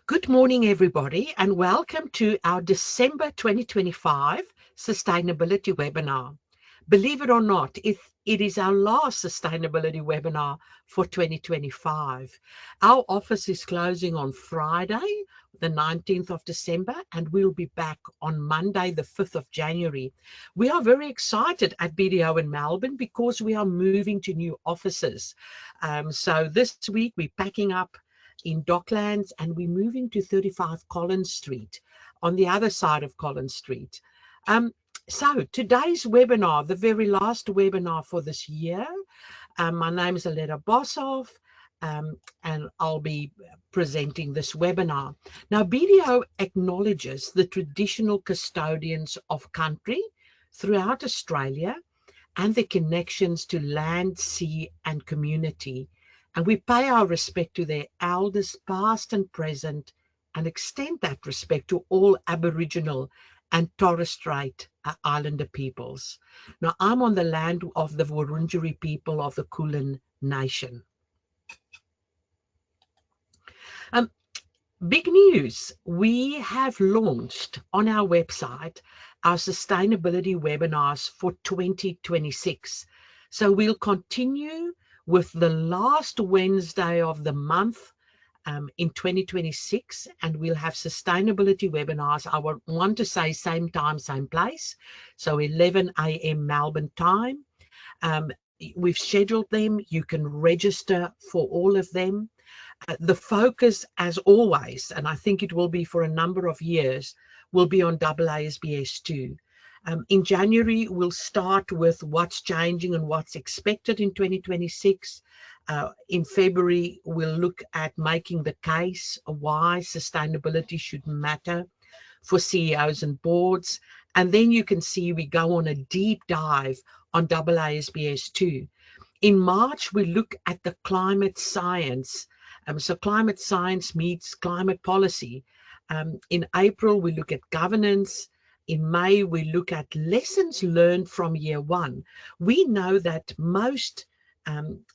Good morning, everybody, and welcome to our December 2025 Sustainability Webinar. Believe it or not, it is our last sustainability webinar for 2025. Our office is closing on Friday, the 19th of December, and we'll be back on Monday, the 5th of January. We are very excited at BDO in Melbourne because we are moving to new offices. So this week we're packing up in Docklands, and we're moving to 35 Collins Street on the other side of Collins Street. So today's webinar, the very last webinar for this year, my name is Aletta Boshoff, and I'll be presenting this webinar. Now, BDO acknowledges the traditional custodians of country throughout Australia and their connections to land, sea, and community. And we pay our respect to their elders, past and present, and extend that respect to all Aboriginal and Torres Strait Islander peoples. Now, I'm on the land of the Wurundjeri people of the Kulin Nation. Big news, we have launched on our website our sustainability webinars for 2026. So we'll continue with the last Wednesday of the month in 2026, and we'll have sustainability webinars. I want to say same time, same place, so 11 a.m. Melbourne time. We've scheduled them. You can register for all of them. The focus, as always, and I think it will be for a number of years, will be on AASB S2. In January, we'll start with what's changing and what's expected in 2026. In February, we'll look at making the case why sustainability should matter for CEOs and boards. And then you can see we go on a deep dive on AASB S2. In March, we look at the climate science. So climate science meets climate policy. In April, we look at governance. In May, we look at lessons learned from year one. We know that most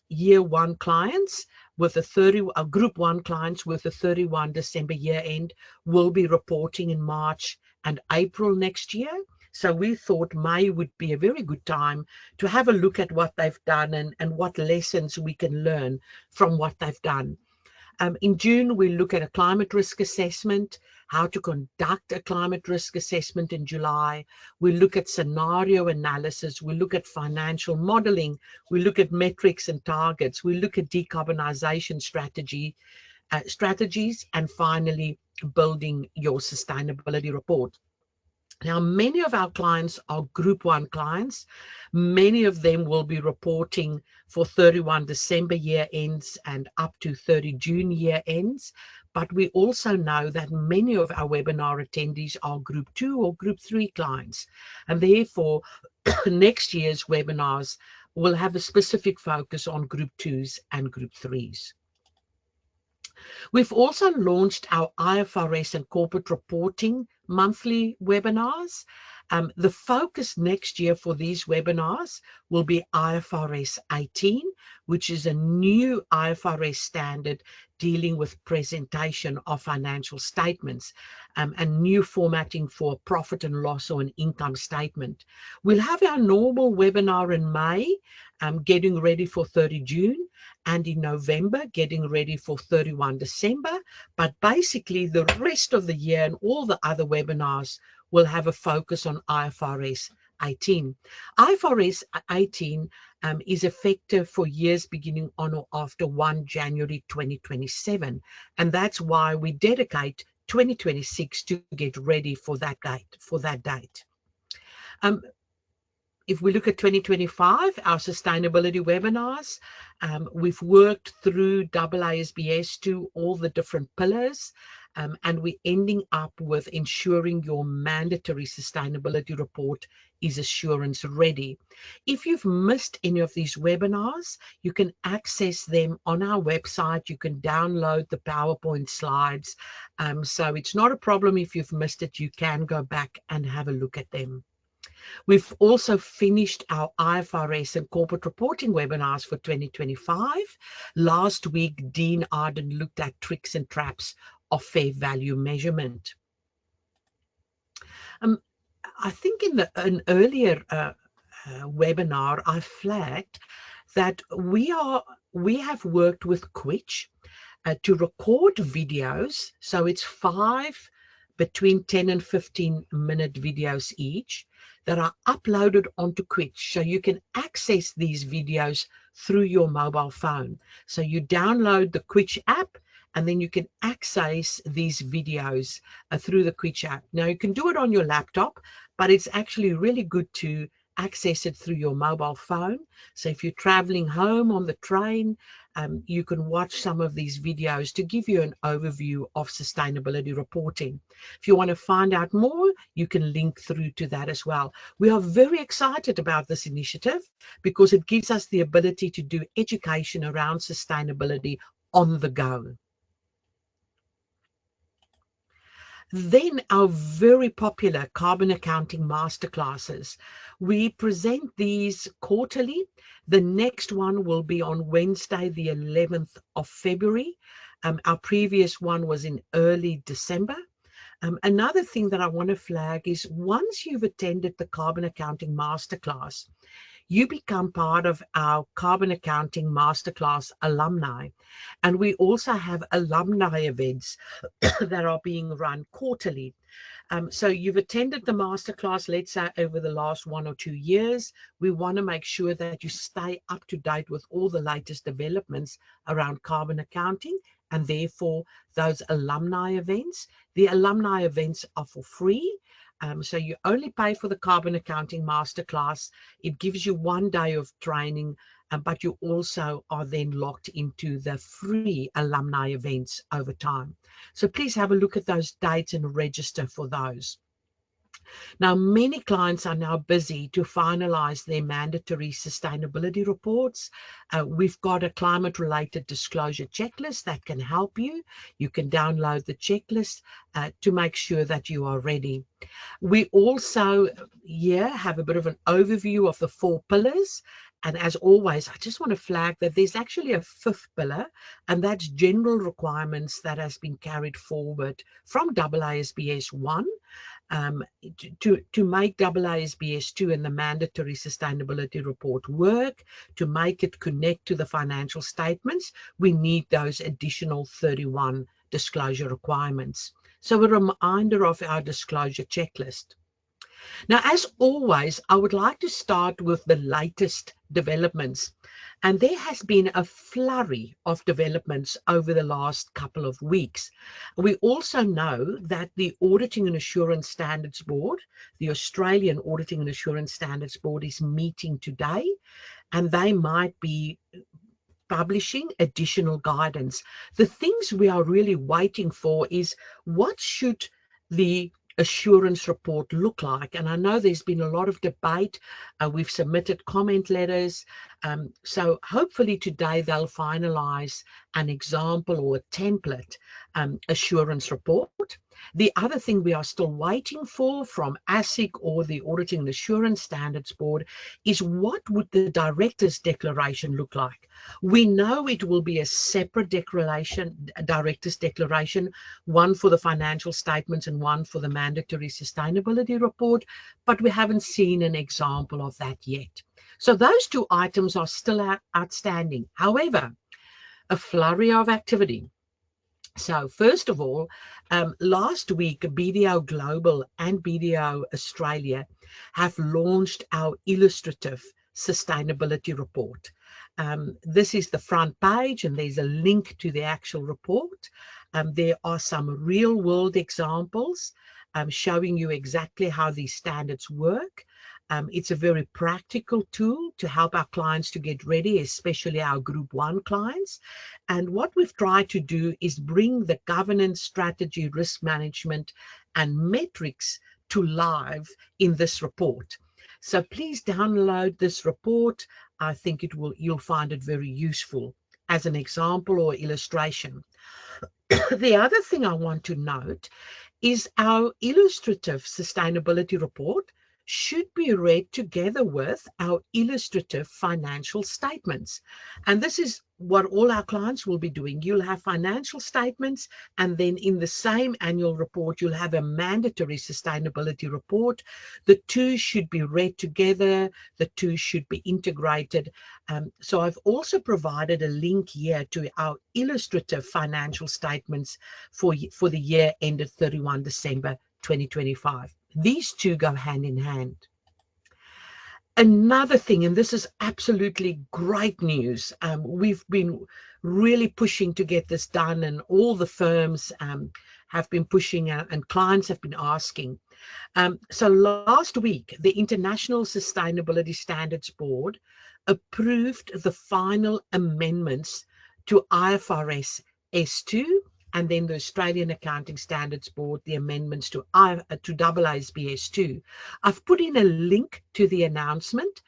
year one clients with a group one clients with a 31 December year end will be reporting in March and April next year. So we thought May would be a very good time to have a look at what they've done and what lessons we can learn from what they've done. In June, we look at a climate risk assessment, how to conduct a climate risk assessment in July. We look at scenario analysis. We look at financial modeling. We look at metrics and targets. We look at decarbonization strategies, and finally, building your sustainability report. Now, many of our clients are Group 1 clients. Many of them will be reporting for 31 December year ends and up to 30 June year ends. But we also know that many of our webinar attendees are Group 2 or Group 3 clients. And therefore, next year's webinars will have a specific focus on Group 2s and Group 3s. We've also launched our IFRS and corporate reporting monthly webinars. The focus next year for these webinars will be IFRS 18, which is a new IFRS standard dealing with presentation of financial statements, and new formatting for profit and loss or an income statement. We'll have our normal webinar in May, getting ready for 30 June, and in November, getting ready for 31 December. But basically, the rest of the year and all the other webinars will have a focus on IFRS 18. IFRS 18 is effective for years beginning on or after 1 January 2027. And that's why we dedicate 2026 to get ready for that date. If we look at 2025, our sustainability webinars, we've worked through AASB S2, all the different pillars, and we're ending up with ensuring your mandatory sustainability report is assurance ready. If you've missed any of these webinars, you can access them on our website. You can download the PowerPoint slides. So it's not a problem if you've missed it. You can go back and have a look at them. We've also finished our IFRS and corporate reporting webinars for 2025. Last week, Dean Arden looked at tricks and traps of fair value measurement. I think in an earlier webinar, I flagged that we have worked with Quitch to record videos. So it's 5 between 10 and 15-minute videos each that are uploaded onto Quitch. So you can access these videos through your mobile phone. So you download the Quitch app, and then you can access these videos through the Quitch app. Now, you can do it on your laptop, but it's actually really good to access it through your mobile phone. So if you're traveling home on the train, you can watch some of these videos to give you an overview of sustainability reporting. If you want to find out more, you can link through to that as well. We are very excited about this initiative because it gives us the ability to do education around sustainability on the go. Then our very popular carbon accounting masterclasses. We present these quarterly. The next one will be on Wednesday, the 11th of February. Our previous one was in early December. Another thing that I want to flag is once you've attended the carbon accounting masterclass, you become part of our Carbon Accounting Masterclass alumni. And we also have alumni events that are being run quarterly. So you've attended the masterclass, let's say over the last 1 or 2 years. We want to make sure that you stay up to date with all the latest developments around carbon accounting, and therefore those alumni events. The alumni events are for free. So you only pay for the Carbon Accounting Masterclass. It gives you 1 day of training, but you also are then locked into the free alumni events over time. So please have a look at those dates and register for those. Now, many clients are now busy to finalize their mandatory sustainability reports. We've got a climate-related disclosure checklist that can help you. You can download the checklist to make sure that you are ready. We also have a bit of an overview of the 4 pillars. And as always, I just want to flag that there's actually a 5th pillar, and that's general requirements that has been carried forward from AASB S1 to make AASB S2 and the mandatory sustainability report work, to make it connect to the financial statements. We need those additional 31 disclosure requirements. So a reminder of our disclosure checklist. Now, as always, I would like to start with the latest developments. And there has been a flurry of developments over the last couple of weeks. We also know that the Auditing and Assurance Standards Board, the Australian Auditing and Assurance Standards Board, is meeting today, and they might be publishing additional guidance. The things we are really waiting for is what should the assurance report look like? And I know there's been a lot of debate. We've submitted comment letters. So hopefully today they'll finalize an example or a template assurance report. The other thing we are still waiting for from ASIC or the Auditing and Assurance Standards Board is what would the director's declaration look like? We know it will be a separate declaration, a director's declaration, one for the financial statements and one for the mandatory sustainability report, but we haven't seen an example of that yet. So those 2 items are still outstanding. However, a flurry of activity. So first of all, last week, BDO Global and BDO Australia have launched our illustrative sustainability report. This is the front page, and there's a link to the actual report. There are some real world examples showing you exactly how these standards work. It's a very practical tool to help our clients to get ready, especially our Group 1 clients. And what we've tried to do is bring the governance, strategy, risk management, and metrics to life in this report. So please download this report. I think you'll find it very useful as an example or illustration. The other thing I want to note is our illustrative sustainability report should be read together with our illustrative financial statements. And this is what all our clients will be doing. You'll have financial statements, and then in the same annual report, you'll have a mandatory sustainability report. The two should be read together. The two should be integrated. So I've also provided a link here to our illustrative financial statements for the year ended 31 December 2025. These two go hand in hand. Another thing, and this is absolutely great news, we've been really pushing to get this done, and all the firms have been pushing and clients have been asking. So last week, the International Sustainability Standards Board approved the final amendments to IFRS S2, and then the Australian Accounting Standards Board, the amendments to AASB S2. I've put in a link to the announcement.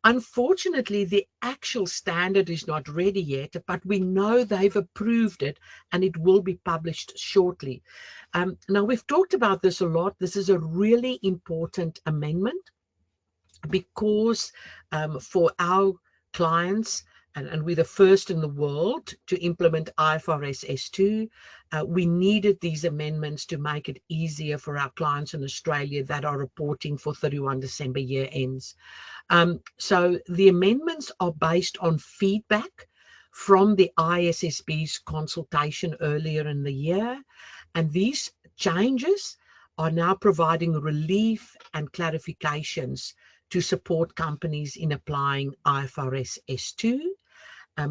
Unfortunately, the actual standard is not ready yet, but we know they've approved it and it will be published shortly. Now, we've talked about this a lot. This is a really important amendment because for our clients, and we're the first in the world to implement IFRS S2. We needed these amendments to make it easier for our clients in Australia that are reporting for 31 December year ends. So the amendments are based on feedback from the ISSB's consultation earlier in the year, and these changes are now providing relief and clarifications to support companies in applying IFRS S2,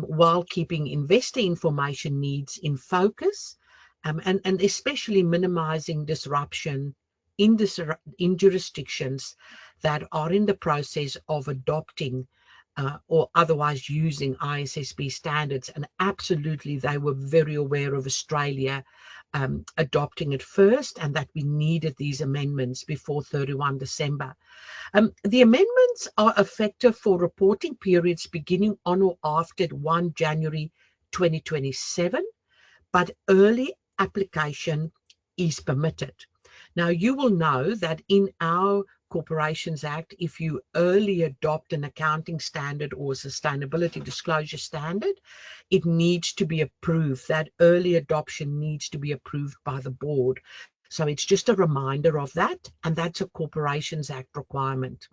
while keeping investor information needs in focus, and especially minimizing disruption in jurisdictions that are in the process of adopting or otherwise using ISSB standards. And absolutely, they were very aware of Australia adopting it first, and that we needed these amendments before 31 December. The amendments are effective for reporting periods beginning on or after 1 January 2027, but early application is permitted. Now, you will know that in our Corporations Act, if you early adopt an accounting standard or a sustainability disclosure standard, it needs to be approved. That early adoption needs to be approved by the board. So it's just a reminder of that, and that's a Corporations Act requirement.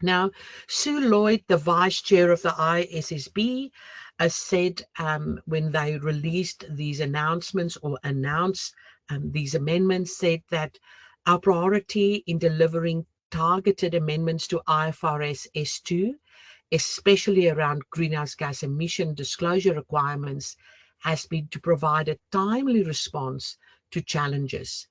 Now, Sue Lloyd, the vice chair of the ISSB, said when they released these announcements or announced these amendments, said that our priority in delivering targeted amendments to IFRS S2, especially around greenhouse gas emission disclosure requirements, has been to provide a timely response to challenges.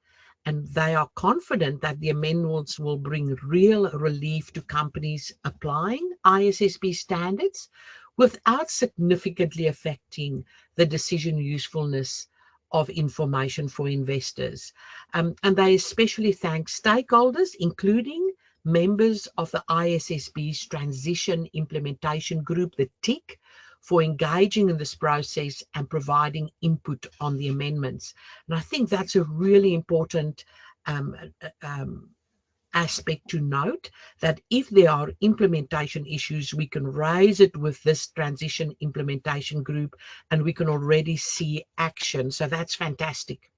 And they are confident that the amendments will bring real relief to companies applying ISSB standards without significantly affecting the decision usefulness of information for investors. And they especially thank stakeholders, including members of the ISSB's Transition Implementation Group, the TIC, for engaging in this process and providing input on the amendments. And I think that's a really important aspect to note, that if there are implementation issues, we can raise it with this transition implementation group and we can already see action. So that's fantastic.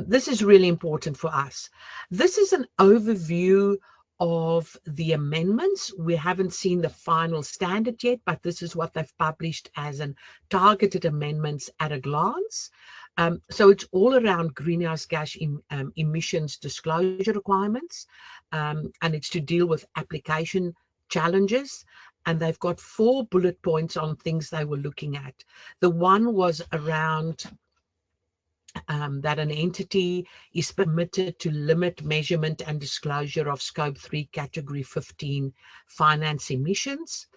This is really important for us. This is an overview of the amendments. We haven't seen the final standard yet, but this is what they've published as an targeted amendments at a glance. So it's all around greenhouse gas emissions disclosure requirements, and it's to deal with application challenges. And they've got 4 bullet points on things they were looking at. The one was around that an entity is permitted to limit measurement and disclosure of Scope 3 Category 15 finance emissions.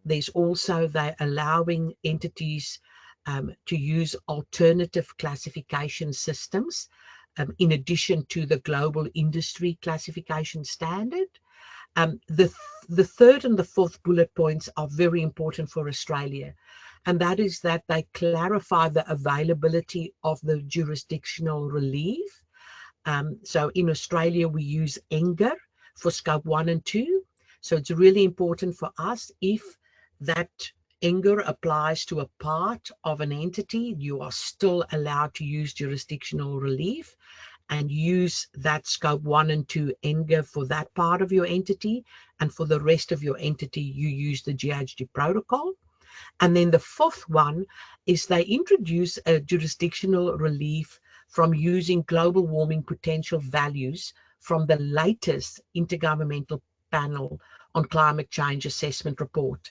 There's also they're allowing entities to use alternative classification systems in addition to the global industry classification standard. The third and the fourth bullet points are very important for Australia, and that is that they clarify the availability of the jurisdictional relief. So in Australia, we use ENGR, for scope 1 and 2. So it's really important for us, if that ENGR applies to a part of an entity, you are still allowed to use jurisdictional relief and use that scope 1 and 2 ENGR for that part of your entity, and for the rest of your entity you use the GHG protocol. And then the fourth one is they introduce a jurisdictional relief from using global warming potential values from the latest Intergovernmental Panel on Climate Change Assessment report.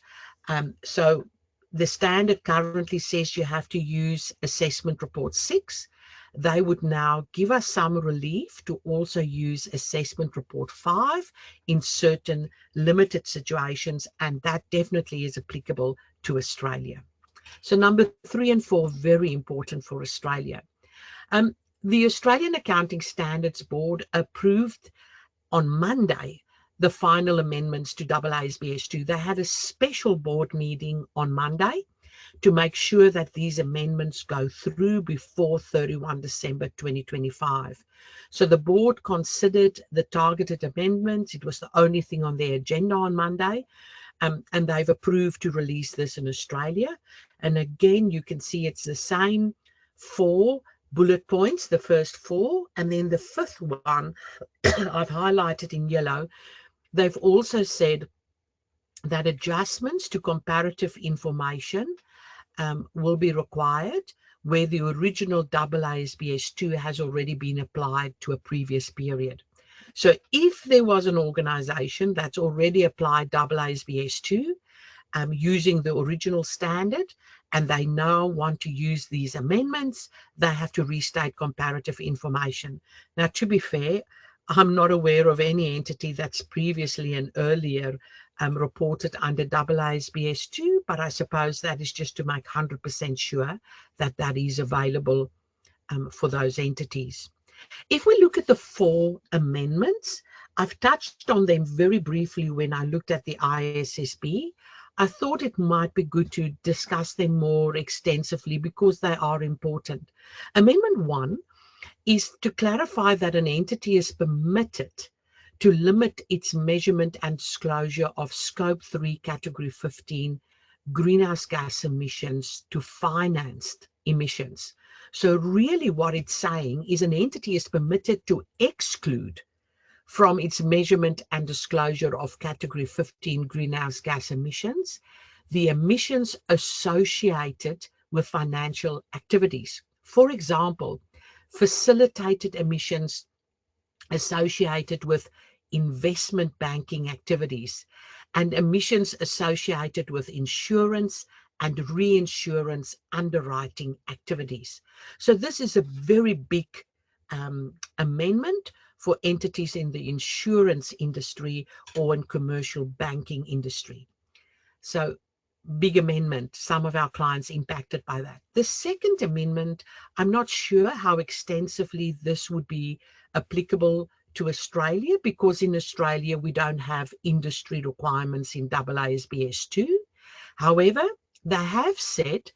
So the standard currently says you have to use Assessment Report 6. They would now give us some relief to also use Assessment Report 5 in certain limited situations, and that definitely is applicable to Australia. So number 3 and 4, very important for Australia. The Australian Accounting Standards Board approved on Monday the final amendments to AASB S2. They had a special board meeting on Monday to make sure that these amendments go through before 31 December 2025. So the board considered the targeted amendments. It was the only thing on their agenda on Monday. And they've approved to release this in Australia. And again, you can see it's the same 4 bullet points, the first 4, and then the 5th one I've highlighted in yellow. They've also said that adjustments to comparative information will be required where the original AASB S2 has already been applied to a previous period. So if there was an organization that's already applied AASB S2 using the original standard, and they now want to use these amendments, they have to restate comparative information. Now, to be fair, I'm not aware of any entity that's previously and earlier reported under AASB S2, but I suppose that is just to make 100% sure that that is available for those entities. If we look at the 4 amendments, I've touched on them very briefly when I looked at the AASB. I thought it might be good to discuss them more extensively because they are important. Amendment 1 is to clarify that an entity is permitted to limit its measurement and disclosure of Scope 3 Category 15 greenhouse gas emissions to financed emissions. So really what it's saying is an entity is permitted to exclude from its measurement and disclosure of Category 15 greenhouse gas emissions the emissions associated with financial activities. For example, facilitated emissions associated with investment banking activities and emissions associated with insurance and reinsurance underwriting activities. So this is a very big amendment for entities in the insurance industry or in commercial banking industry. So big amendment, some of our clients impacted by that. The second amendment, I'm not sure how extensively this would be applicable to Australia, because in Australia we don't have industry requirements in AASB S2. However, they have said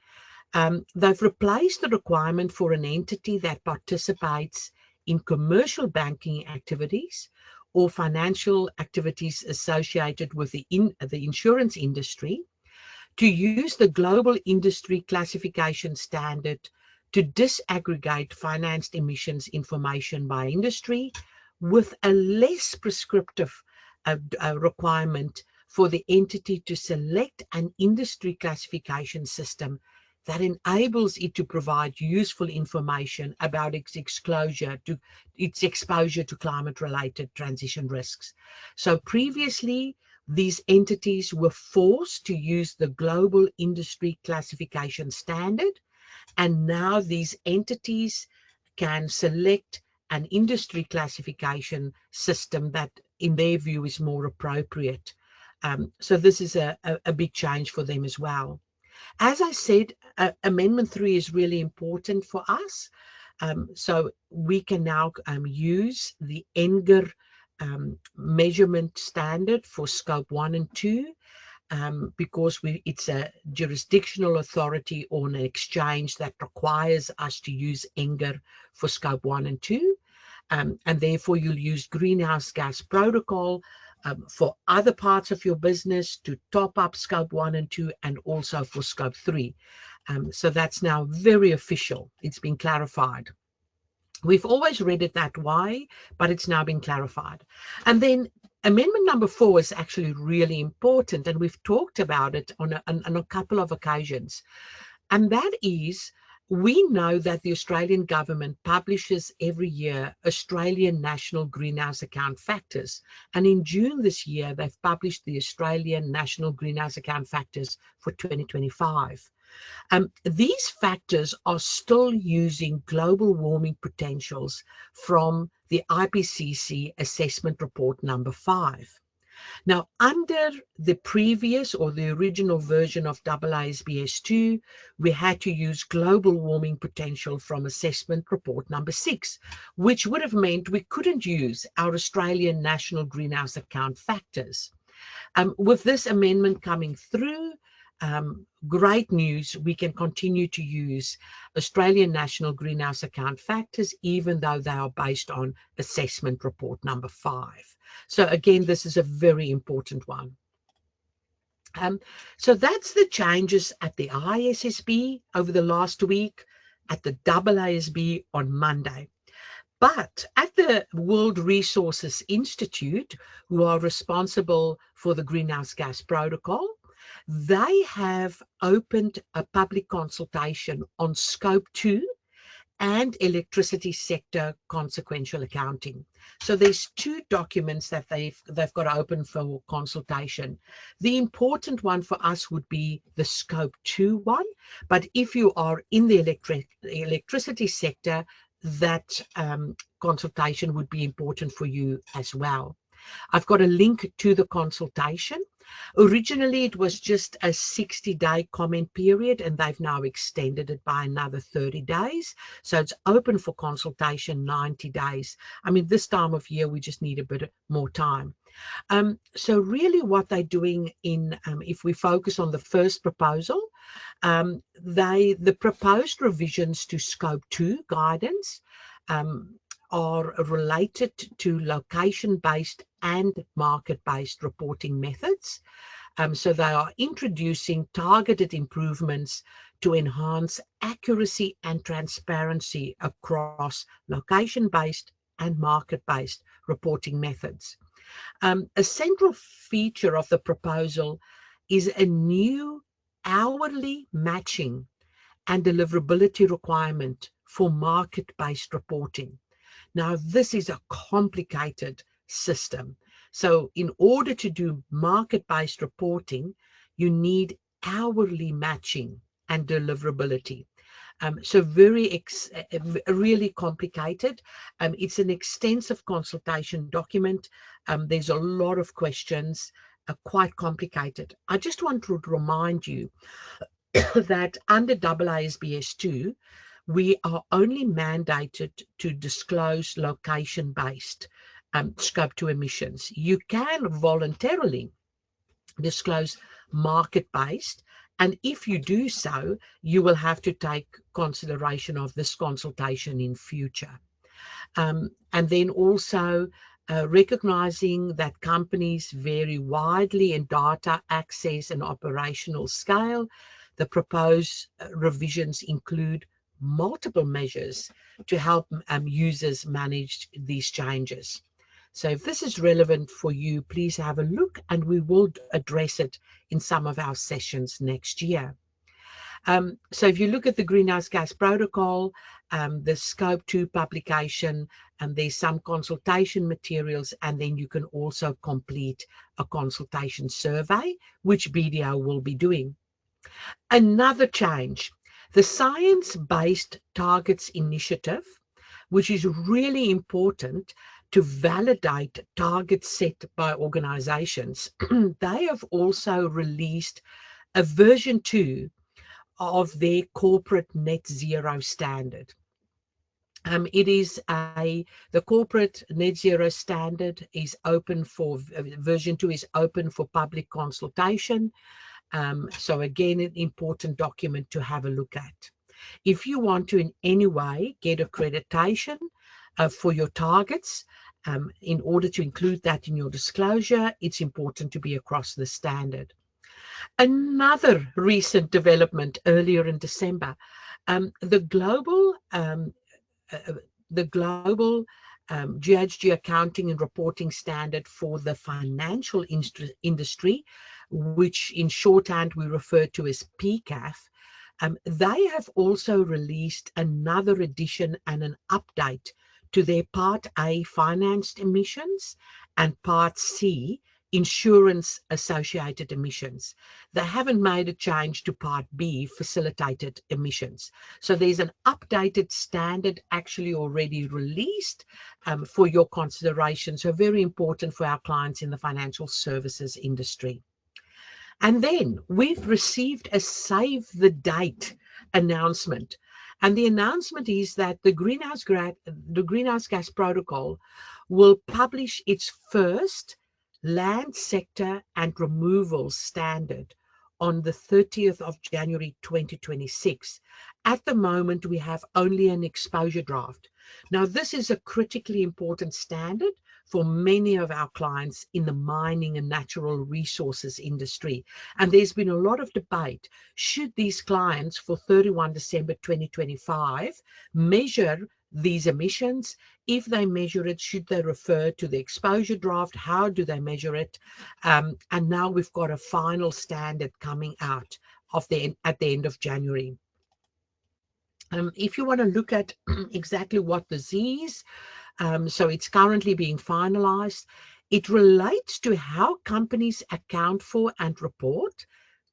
they've replaced the requirement for an entity that participates in commercial banking activities or financial activities associated with the insurance industry to use the global industry classification standard to disaggregate financed emissions information by industry, with a less prescriptive requirement for the entity to select an industry classification system that enables it to provide useful information about its exposure to climate-related transition risks. So previously, these entities were forced to use the global industry classification standard, and now these entities can select an industry classification system that, in their view, is more appropriate. So this is a big change for them as well. As I said, Amendment 3 is really important for us. So we can now use the ENGR measurement standard for Scope 1 and 2 because it's a jurisdictional authority or an exchange that requires us to use ENGR for Scope 1 and 2. and therefore you'll use greenhouse gas protocol for other parts of your business to top up scope 1 and 2 and also for scope 3. So that's now very official. It's been clarified. We've always read it that way, but it's now been clarified. And then amendment number 4 is actually really important, and we've talked about it on a couple of occasions. And that is, we know that the Australian government publishes every year Australian National Greenhouse Account Factors. And in June this year, they've published the Australian National Greenhouse Account Factors for 2025. These factors are still using global warming potentials from the IPCC assessment report number 5. Now, under the previous or the original version of AASB S2, we had to use global warming potential from assessment report number 6, which would have meant we couldn't use our Australian National Greenhouse Account Factors. With this amendment coming through, great news, we can continue to use Australian National Greenhouse Account Factors, even though they are based on assessment report number 5. So again, this is a very important one. So that's the changes at the ISSB over the last week, at the AASB on Monday. But at the World Resources Institute, who are responsible for the Greenhouse Gas Protocol, they have opened a public consultation on Scope 2 and electricity sector consequential accounting. So there's 2 documents that they've got to open for consultation. The important one for us would be the Scope 2 one, but if you are in the electricity sector, that consultation would be important for you as well. I've got a link to the consultation. Originally, it was just a 60-day comment period, and they've now extended it by another 30 days. So it's open for consultation 90 days. I mean, this time of year, we just need a bit more time. So really what they're doing in, if we focus on the first proposal, the proposed revisions to Scope 2 guidance are related to location-based and market-based reporting methods. So they are introducing targeted improvements to enhance accuracy and transparency across location-based and market-based reporting methods. A central feature of the proposal is a new hourly matching and deliverability requirement for market-based reporting. Now, this is a complicated system. So in order to do market-based reporting, you need hourly matching and deliverability. So really complicated. It's an extensive consultation document. There's a lot of questions, quite complicated. I just want to remind you that under AASB S2, we are only mandated to disclose location-based scope 2 emissions. You can voluntarily disclose market-based, and if you do so, you will have to take consideration of this consultation in future. And then also recognizing that companies vary widely in data access and operational scale, the proposed revisions include multiple measures to help users manage these changes. So if this is relevant for you, please have a look, and we will address it in some of our sessions next year. So if you look at the Greenhouse Gas Protocol, the Scope 2 publication, and there's some consultation materials, and then you can also complete a consultation survey, which BDO will be doing. Another change, the Science-Based Targets Initiative, which is really important to validate targets set by organizations. They have also released a version 2 of their corporate net zero standard. The corporate net zero standard is open for, version 2 is open for public consultation. So again, an important document to have a look at. If you want to in any way get accreditation, for your targets. In order to include that in your disclosure, it's important to be across the standard. Another recent development earlier in December, the global GHG accounting and reporting standard for the financial industry, which in shorthand we refer to as PCAF, they have also released another edition and an update to their Part A financed emissions and Part C insurance associated emissions. They haven't made a change to Part B facilitated emissions. So there's an updated standard actually already released for your consideration. So very important for our clients in the financial services industry. And then we've received a save the date announcement. And the announcement is that the Greenhouse Gas Protocol will publish its first land sector and removal standard on the 30th of January 2026. At the moment, we have only an exposure draft. Now, this is a critically important standard for many of our clients in the mining and natural resources industry. And there's been a lot of debate. Should these clients for 31 December 2025 measure these emissions? If they measure it, should they refer to the exposure draft? How do they measure it? And now we've got a final standard coming out at the end of January. If you want to look at exactly what this is, so it's currently being finalized. It relates to how companies account for and report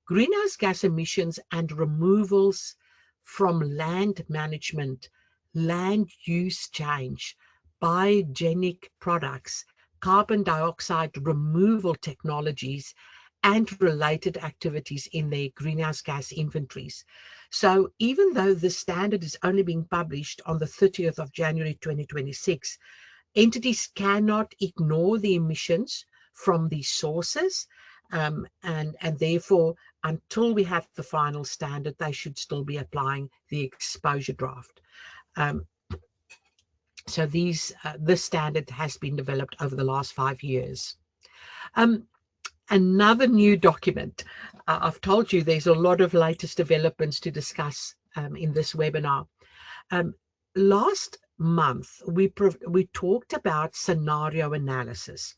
greenhouse gas emissions and removals from land management, land use change, biogenic products, carbon dioxide removal technologies, and related activities in their greenhouse gas inventories. So even though the standard is only being published on the 30th of January 2026, entities cannot ignore the emissions from these sources, and therefore, until we have the final standard, they should still be applying the exposure draft. So this standard has been developed over the last 5 years. Another new document. I've told you there's a lot of latest developments to discuss in this webinar. Last month, we talked about scenario analysis.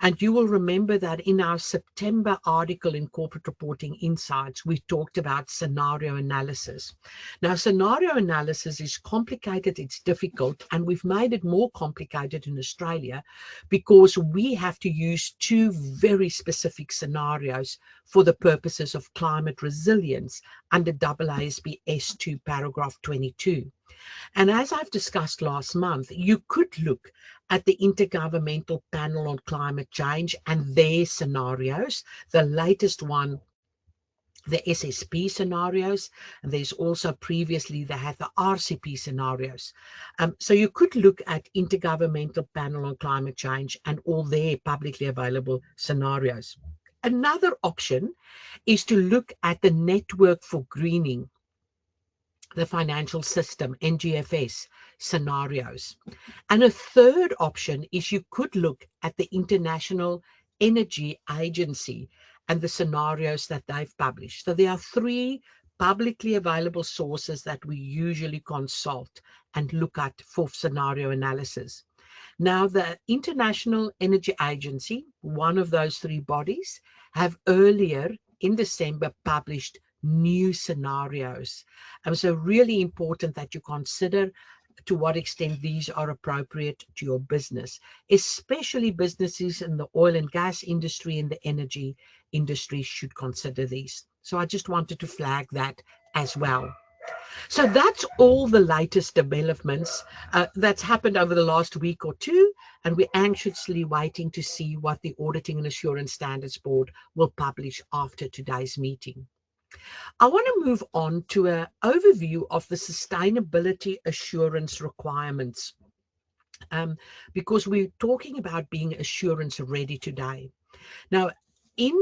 And you will remember that in our September article in Corporate Reporting Insights, we talked about scenario analysis. Now, scenario analysis is complicated, it's difficult, and we've made it more complicated in Australia because we have to use 2 very specific scenarios for the purposes of climate resilience under AASB S2 paragraph 22. And as I've discussed last month, you could look at the Intergovernmental Panel on Climate Change and their scenarios, the latest one, the SSP scenarios, and there's also previously they had the RCP scenarios. So you could look at Intergovernmental Panel on Climate Change and all their publicly available scenarios. Another option is to look at the Network for Greening the Financial System, NGFS, scenarios. And a third option is you could look at the International Energy Agency and the scenarios that they've published. So there are 3 publicly available sources that we usually consult and look at for scenario analysis. Now, the International Energy Agency, one of those 3 bodies, have earlier in December published new scenarios. So really important that you consider to what extent these are appropriate to your business, especially businesses in the oil and gas industry and the energy industry should consider these. So I just wanted to flag that as well. So that's all the latest developments that's happened over the last week or 2, and we're anxiously waiting to see what the Auditing and Assurance Standards Board will publish after today's meeting. I want to move on to an overview of the sustainability assurance requirements because we're talking about being assurance ready today. Now, in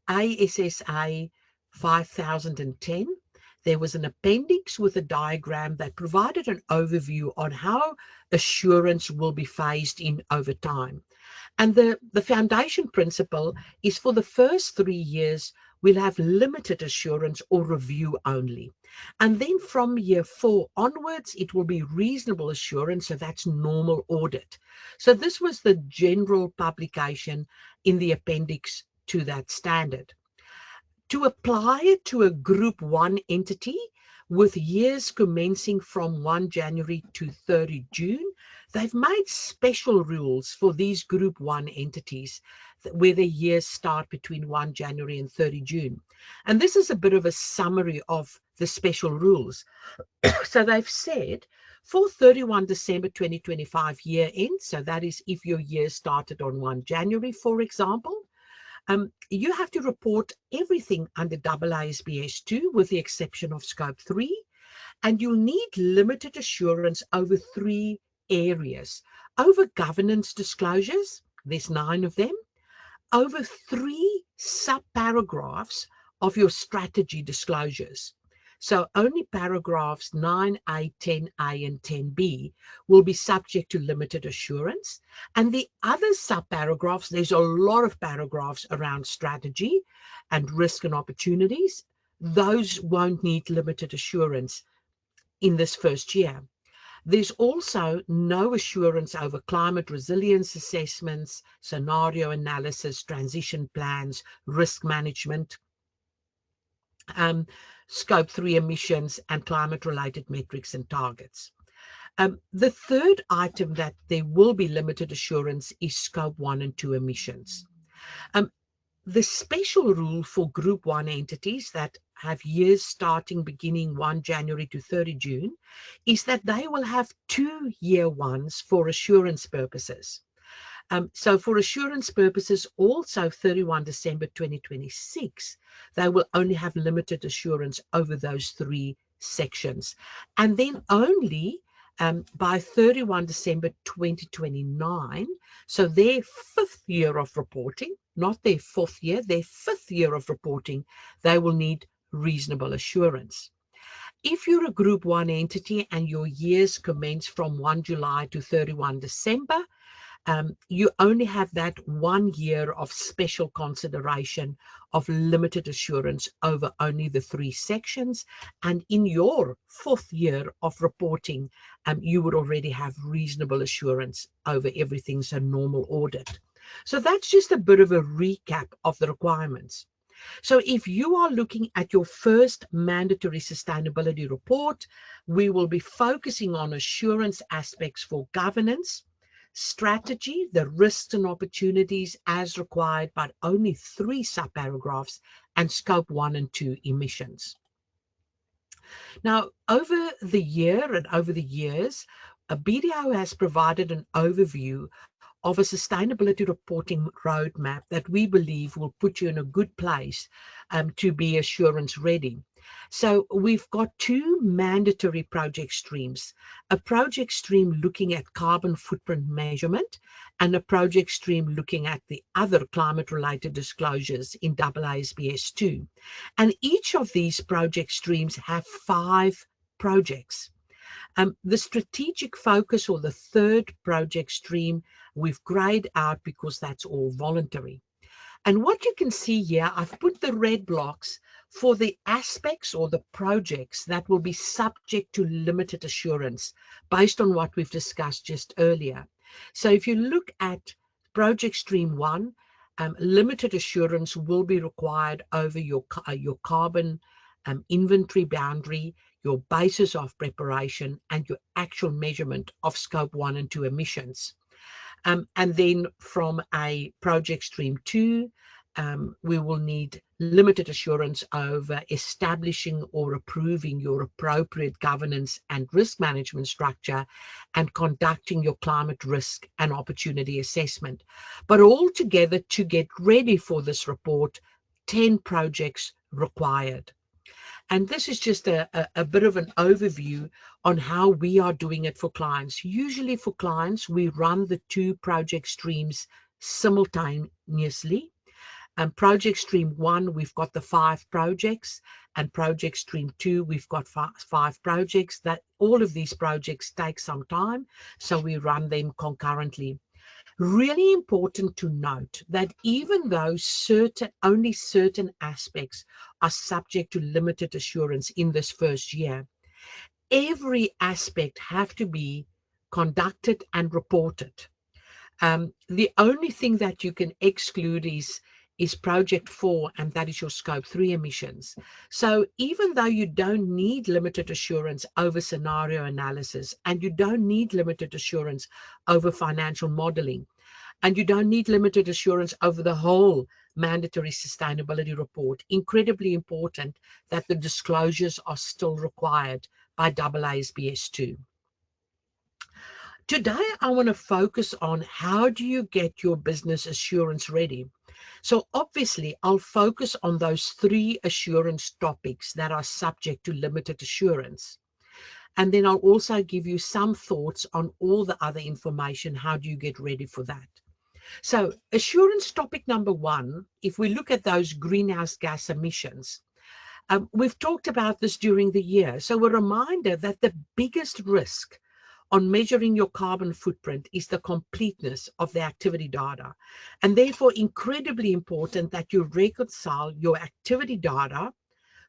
ASSA 5010, there was an appendix with a diagram that provided an overview on how assurance will be phased in over time. And the foundation principle is for the first 3 years, we'll have limited assurance or review only. And then from year 4 onwards, it will be reasonable assurance, so that's normal audit. So this was the general publication in the appendix to that standard. To apply it to a Group 1 entity with years commencing from 1 January to 30 June, they've made special rules for these Group 1 entities where the years start between 1 January and 30 June. And this is a bit of a summary of the special rules. So they've said for 31 December 2025 year end, so that is if your year started on 1 January, for example, you have to report everything under AASB S2 with the exception of Scope 3, and you'll need limited assurance over 3 areas. Over governance disclosures, there's 9 of them. Over 3 subparagraphs of your strategy disclosures. So only paragraphs 9A, 10A, and 10B will be subject to limited assurance. And the other subparagraphs, there's a lot of paragraphs around strategy and risk and opportunities. Those won't need limited assurance in this first year. There's also no assurance over climate resilience assessments, scenario analysis, transition plans, risk management, Scope 3 emissions, and climate-related metrics and targets. The third item that there will be limited assurance is Scope 1 and 2 emissions. The special rule for Group 1 entities that have years starting beginning 1 January to 30 June is that they will have 2 year ones for assurance purposes. So for assurance purposes, also 31 December 2026, they will only have limited assurance over those 3 sections. And then only by 31 December 2029, so their 5th year of reporting, not their 4th year, their 5th year of reporting, they will need reasonable assurance. If you're a Group 1 entity and your years commence from 1 July to 31 December, you only have that 1 year of special consideration of limited assurance over only the 3 sections. And in your 4th year of reporting, you would already have reasonable assurance over everything, so normal audit. So that's just a bit of a recap of the requirements. So if you are looking at your first mandatory sustainability report, we will be focusing on assurance aspects for governance, strategy, the risks and opportunities as required, but only 3 subparagraphs, and Scope 1 and 2 emissions. Now, over the year and over the years, BDO has provided an overview of a sustainability reporting roadmap that we believe will put you in a good place to be assurance ready. So we've got 2 mandatory project streams, a project stream looking at carbon footprint measurement and a project stream looking at the other climate-related disclosures in AASB S2. And each of these project streams have 5 projects. The strategic focus, or the 3rd project stream, we've grayed out because that's all voluntary. And what you can see here, I've put the red blocks for the aspects or the projects that will be subject to limited assurance based on what we've discussed just earlier. So if you look at project stream 1, limited assurance will be required over your carbon inventory boundary, your basis of preparation, and your actual measurement of Scope 1 and 2 emissions. And then from a project stream 2, we will need limited assurance over establishing or approving your appropriate governance and risk management structure and conducting your climate risk and opportunity assessment. But altogether, to get ready for this report, 10 projects required. And this is just a bit of an overview on how we are doing it for clients. Usually for clients, we run the 2 project streams simultaneously. Project stream 1, we've got the 5 projects, and project stream 2, we've got 5 projects. That all of these projects take some time, so we run them concurrently. Really important to note that even though only certain aspects are subject to limited assurance in this first year, every aspect have to be conducted and reported. The only thing that you can exclude is project 4, and that is your scope 3 emissions. So even though you don't need limited assurance over scenario analysis, and you don't need limited assurance over financial modeling, and you don't need limited assurance over the whole mandatory sustainability report, incredibly important that the disclosures are still required by AASB S2. Today, I want to focus on how do you get your business assurance ready. So obviously, I'll focus on those 3 assurance topics that are subject to limited assurance. And then I'll also give you some thoughts on all the other information. How do you get ready for that? So assurance topic number 1, if we look at those greenhouse gas emissions, we've talked about this during the year. So a reminder that the biggest risk on measuring your carbon footprint is the completeness of the activity data, and therefore incredibly important that you reconcile your activity data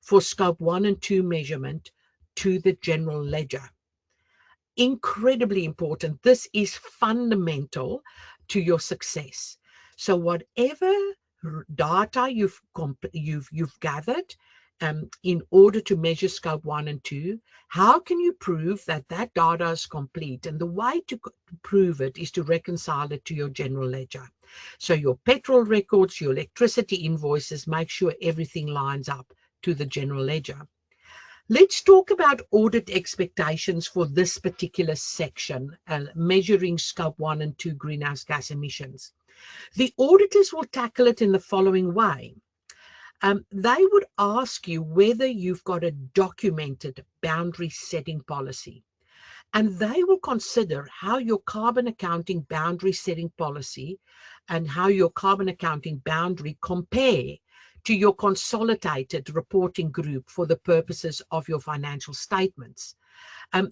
for scope 1 and 2 measurement to the general ledger. Incredibly important. This is fundamental to your success. So whatever data you've gathered in order to measure scope 1 and 2, how can you prove that that data is complete? And the way to prove it is to reconcile it to your general ledger. So your petrol records, your electricity invoices, make sure everything lines up to the general ledger. Let's talk about audit expectations for this particular section, measuring scope 1 and 2 greenhouse gas emissions. The auditors will tackle it in the following way. They would ask you whether you've got a documented boundary setting policy, and they will consider how your carbon accounting boundary setting policy and how your carbon accounting boundary compare to your consolidated reporting group for the purposes of your financial statements.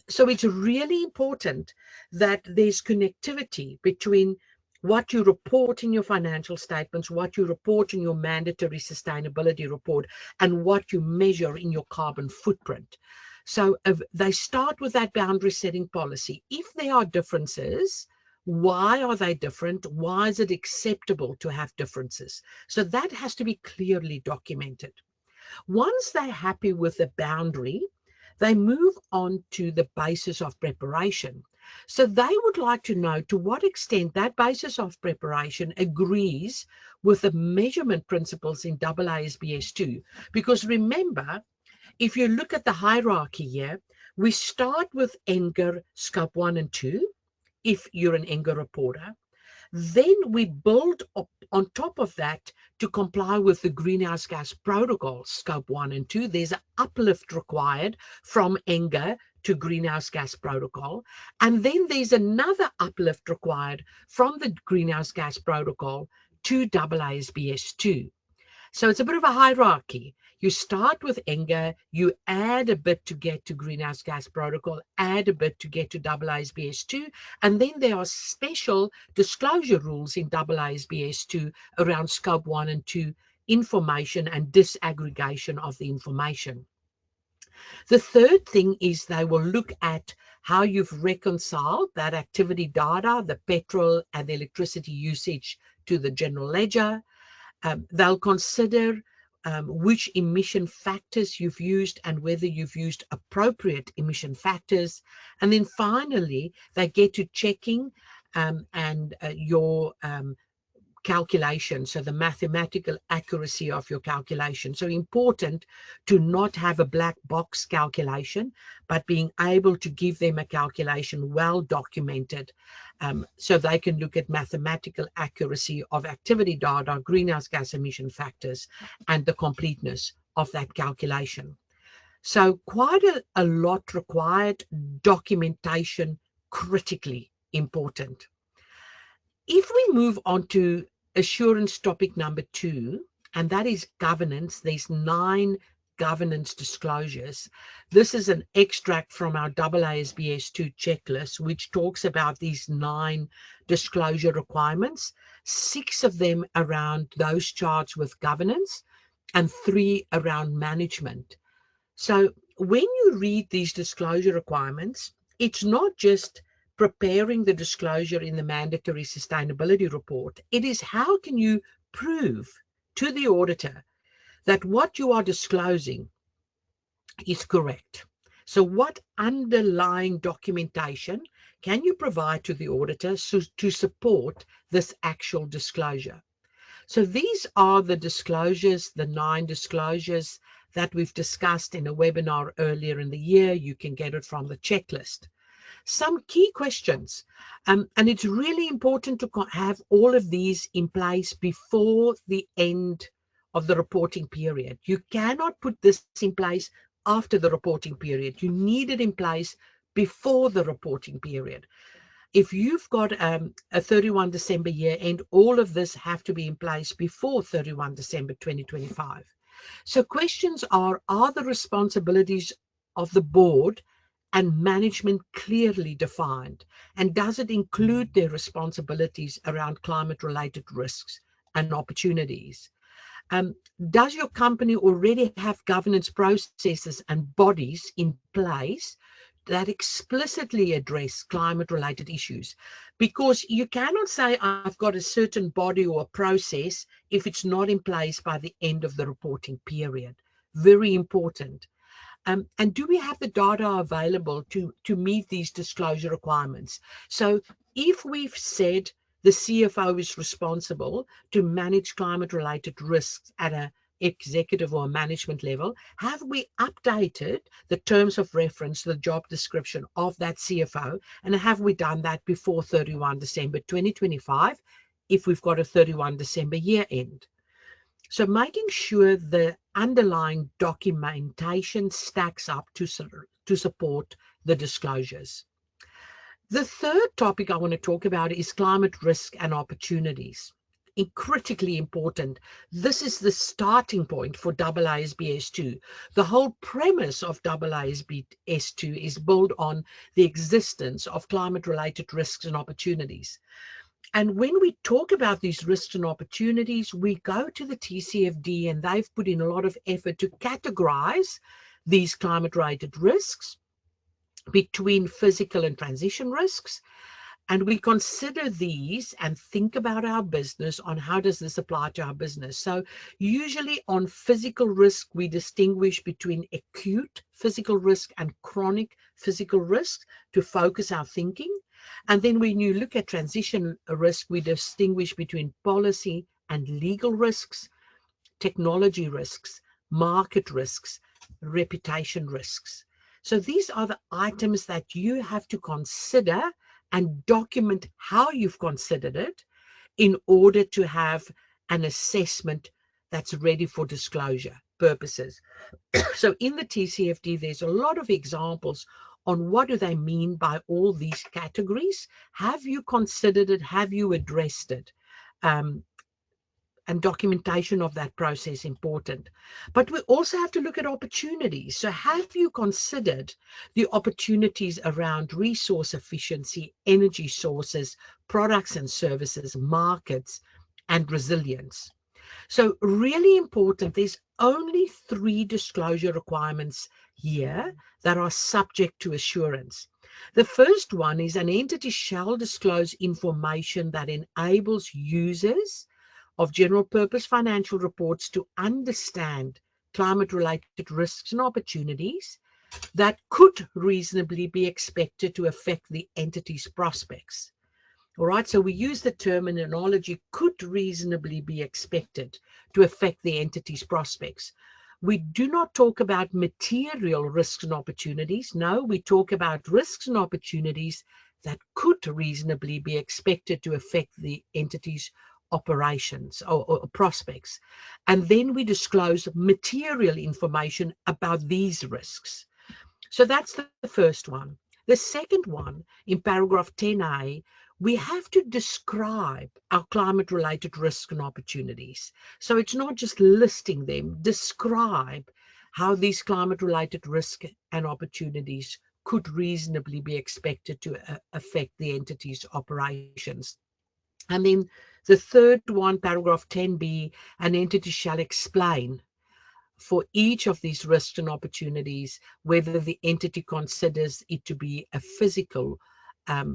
So it's really important that there's connectivity between what you report in your financial statements, what you report in your mandatory sustainability report, and what you measure in your carbon footprint. So they start with that boundary setting policy. If there are differences, why are they different? Why is it acceptable to have differences? So that has to be clearly documented. Once they're happy with the boundary, they move on to the basis of preparation. So they would like to know to what extent that basis of preparation agrees with the measurement principles in AASB S2. Because remember, if you look at the hierarchy here, we start with NGER scope 1 and 2, if you're an NGER reporter. Then we build up on top of that to comply with the greenhouse gas protocol scope 1 and 2. There's an uplift required from NGER to greenhouse gas protocol. And then there's another uplift required from the greenhouse gas protocol to AASB S2. So it's a bit of a hierarchy. You start with NGER, you add a bit to get to greenhouse gas protocol, add a bit to get to AASB S2, and then there are special disclosure rules in AASB S2 around scope 1 and 2 information and disaggregation of the information. The third thing is they will look at how you've reconciled that activity data, the petrol and the electricity usage, to the general ledger. They'll consider which emission factors you've used and whether you've used appropriate emission factors. And then finally, they get to checking your calculation, so the mathematical accuracy of your calculation. So important to not have a black box calculation, but being able to give them a calculation well documented, so they can look at mathematical accuracy of activity data, greenhouse gas emission factors, and the completeness of that calculation. So quite a lot required, documentation critically important. If we move on to assurance topic number 2, and that is governance, there's 9 governance disclosures. This is an extract from our AASB S2 checklist, which talks about these 9 disclosure requirements, 6 of them around those charged with governance and 3 around management. So when you read these disclosure requirements, it's not just preparing the disclosure in the mandatory sustainability report. It is how can you prove to the auditor that what you are disclosing is correct. So what underlying documentation can you provide to the auditor to support this actual disclosure? So these are the disclosures, the 9 disclosures that we've discussed in a webinar earlier in the year. You can get it from the checklist. Some key questions, and it's really important to have all of these in place before the end of the reporting period. You cannot put this in place after the reporting period. You need it in place before the reporting period. If you've got a 31 December year end, all of this have to be in place before 31 December 2025. So questions are the responsibilities of the board and management clearly defined? And does it include their responsibilities around climate-related risks and opportunities? Does your company already have governance processes and bodies in place that explicitly address climate-related issues? Because you cannot say I've got a certain body or a process if it's not in place by the end of the reporting period. Very important. And do we have the data available to meet these disclosure requirements? So if we've said the CFO is responsible to manage climate-related risks at an executive or management level, have we updated the terms of reference, the job description of that CFO, and have we done that before 31 December 2025 if we've got a 31 December year end? So making sure the underlying documentation stacks up to support the disclosures. The third topic I want to talk about is climate risk and opportunities. Critically important. This is the starting point for AASB S2. The whole premise of AASB S2 is built on the existence of climate-related risks and opportunities. And when we talk about these risks and opportunities, we go to the TCFD, and they've put in a lot of effort to categorize these climate-related risks between physical and transition risks. And we consider these and think about our business on how does this apply to our business. So usually on physical risk, we distinguish between acute physical risk and chronic physical risk to focus our thinking. And then when you look at transition risk, we distinguish between policy and legal risks, technology risks, market risks, reputation risks. So these are the items that you have to consider and document how you've considered it in order to have an assessment that's ready for disclosure purposes. So in the TCFD, there's a lot of examples on what do they mean by all these categories. Have you considered it? Have you addressed it? And documentation of that process important. But we also have to look at opportunities. So have you considered the opportunities around resource efficiency, energy sources, products and services, markets, and resilience? So really important, there's only 3 disclosure requirements here that are subject to assurance. The first one is an entity shall disclose information that enables users of general purpose financial reports to understand climate-related risks and opportunities that could reasonably be expected to affect the entity's prospects. All right, so we use the terminology could reasonably be expected to affect the entity's prospects. We do not talk about material risks and opportunities. No, we talk about risks and opportunities that could reasonably be expected to affect the entity's operations or prospects. And then we disclose material information about these risks. So that's the first one. The second one, in paragraph 10A, we have to describe our climate-related risks and opportunities. So it's not just listing them, describe how these climate-related risks and opportunities could reasonably be expected to affect the entity's operations. And then the third one, paragraph 10b, an entity shall explain for each of these risks and opportunities whether the entity considers it to be a physical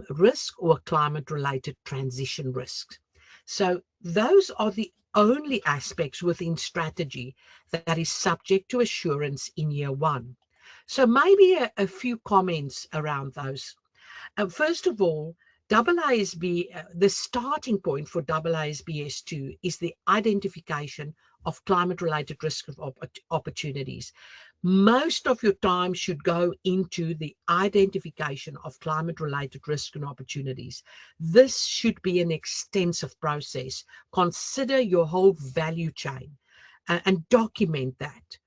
risk or a climate-related transition risk. So those are the only aspects within strategy that is subject to assurance in year one. So maybe a few comments around those. First of all, AASB, the starting point for AASB S2 is the identification of climate-related risk of opportunities. Most of your time should go into the identification of climate-related risk and opportunities. This should be an extensive process. Consider your whole value chain and document that.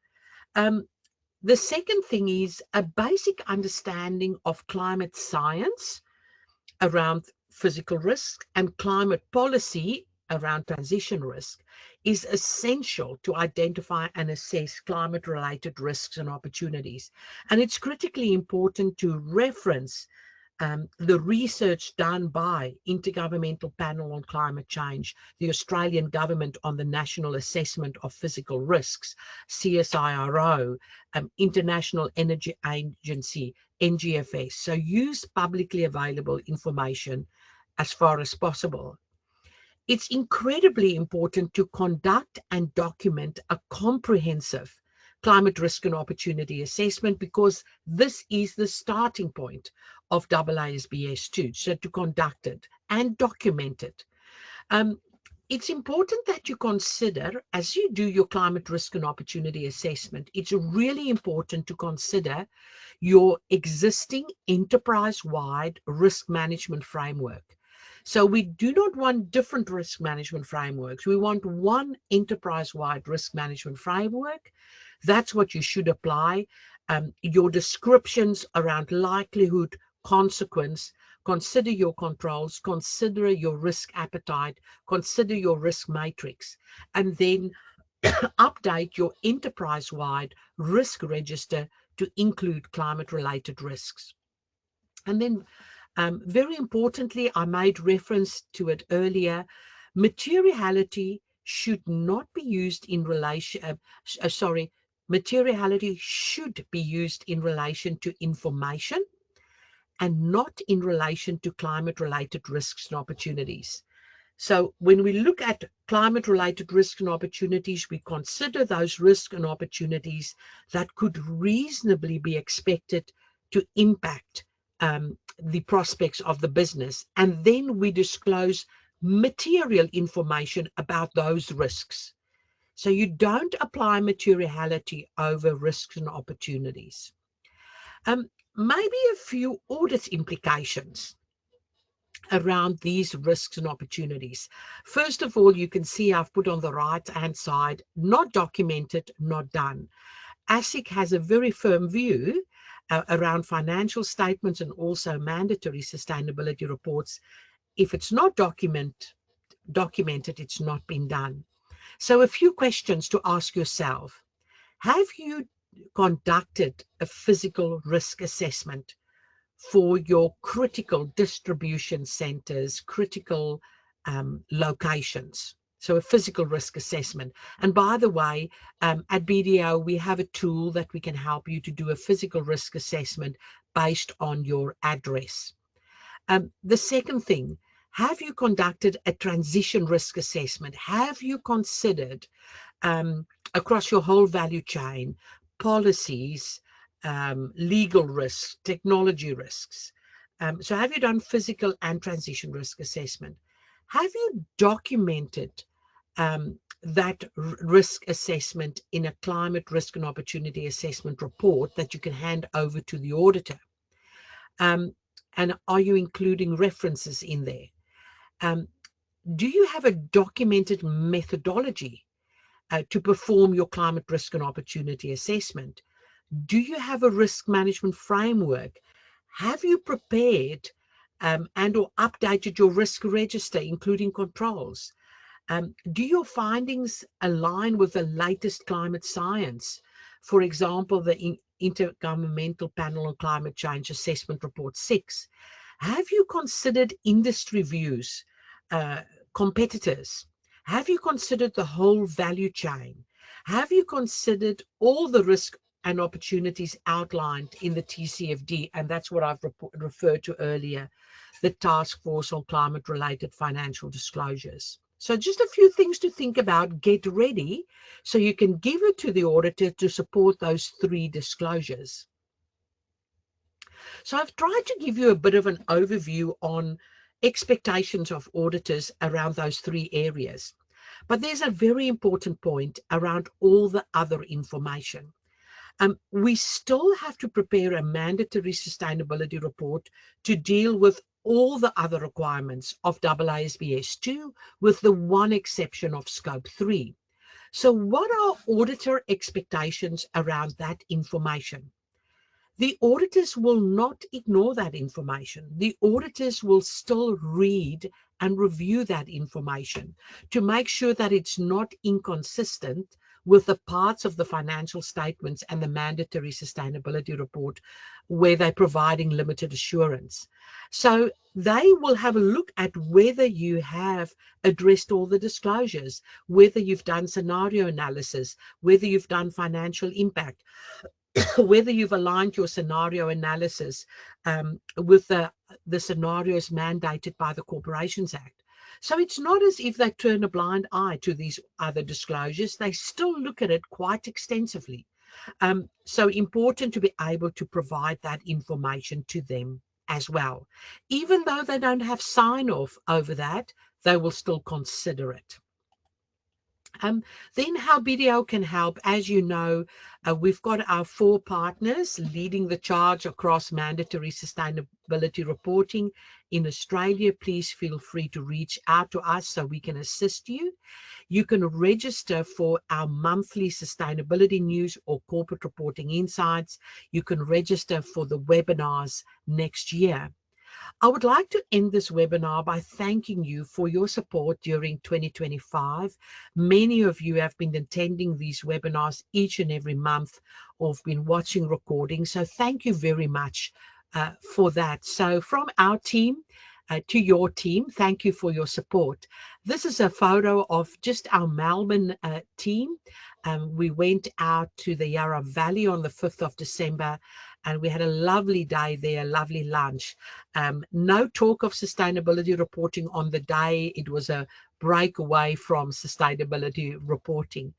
The second thing is a basic understanding of climate science around physical risk and climate policy around transition risk is essential to identify and assess climate-related risks and opportunities. And it's critically important to reference the research done by Intergovernmental Panel on Climate Change, the Australian Government on the National Assessment of Physical Risks, CSIRO, International Energy Agency, NGFS. So use publicly available information as far as possible. It's incredibly important to conduct and document a comprehensive climate risk and opportunity assessment, because this is the starting point of AASB S2, so to conduct it and document it. It's important that you consider, as you do your climate risk and opportunity assessment, it's really important to consider your existing enterprise-wide risk management framework. So we do not want different risk management frameworks. We want one enterprise-wide risk management framework. That's what you should apply. Your descriptions around likelihood, consequence, consider your controls, consider your risk appetite, consider your risk matrix, and then update your enterprise-wide risk register to include climate-related risks. And then very importantly, I made reference to it earlier, materiality should not be used in relation, materiality should be used in relation to information and not in relation to climate-related risks and opportunities. So when we look at climate-related risks and opportunities, we consider those risks and opportunities that could reasonably be expected to impact the prospects of the business. And then we disclose material information about those risks. So you don't apply materiality over risks and opportunities. Maybe a few audit implications around these risks and opportunities. First of all, you can see I've put on the right-hand side, not documented, not done. ASIC has a very firm view around financial statements and also mandatory sustainability reports. If it's not documented, it's not been done. So a few questions to ask yourself. Have you conducted a physical risk assessment for your critical distribution centers, critical locations? So a physical risk assessment. And by the way, at BDO, we have a tool that we can help you to do a physical risk assessment based on your address. The second thing, have you conducted a transition risk assessment? Have you considered across your whole value chain, policies, legal risks, technology risks? So have you done physical and transition risk assessment? Have you documented that risk assessment in a climate risk and opportunity assessment report that you can hand over to the auditor? And are you including references in there? Do you have a documented methodology to perform your climate risk and opportunity assessment? Do you have a risk management framework? Have you prepared and or updated your risk register, including controls? Do your findings align with the latest climate science? For example, the Intergovernmental Panel on Climate Change Assessment Report 6. Have you considered industry views, competitors? Have you considered the whole value chain? Have you considered all the risks and opportunities outlined in the TCFD? And that's what I've referred to earlier, the Task Force on Climate-related Financial Disclosures. So just a few things to think about. Get ready so you can give it to the auditor to support those 3 disclosures. So I've tried to give you a bit of an overview on expectations of auditors around those 3 areas. But there's a very important point around all the other information. We still have to prepare a mandatory sustainability report to deal with all the other requirements of AASB S2, with the one exception of Scope 3. So what are auditor expectations around that information? The auditors will not ignore that information. The auditors will still read and review that information to make sure that it's not inconsistent with the parts of the financial statements and the mandatory sustainability report where they're providing limited assurance. So they will have a look at whether you have addressed all the disclosures, whether you've done scenario analysis, whether you've done financial impact, whether you've aligned your scenario analysis with the scenarios mandated by the Corporations Act. So it's not as if they turn a blind eye to these other disclosures. They still look at it quite extensively. So important to be able to provide that information to them as well. Even though they don't have sign-off over that, they will still consider it. Then how BDO can help, as you know, we've got our 4 partners leading the charge across mandatory sustainability reporting in Australia. Please feel free to reach out to us so we can assist you. You can register for our monthly sustainability news or corporate reporting insights. You can register for the webinars next year. I would like to end this webinar by thanking you for your support during 2025. Many of you have been attending these webinars each and every month or have been watching recordings. So thank you very much for that. So from our team to your team, thank you for your support. This is a photo of just our Melbourne team. We went out to the Yarra Valley on the 5th of December, and we had a lovely day there, a lovely lunch. No talk of sustainability reporting on the day. It was a break away from sustainability reporting.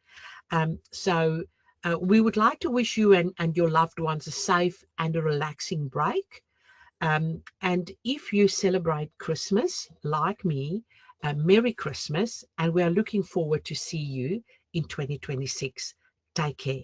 We would like to wish you and your loved ones a safe and a relaxing break. And if you celebrate Christmas like me, Merry Christmas, and we are looking forward to see you in 2026. Take care.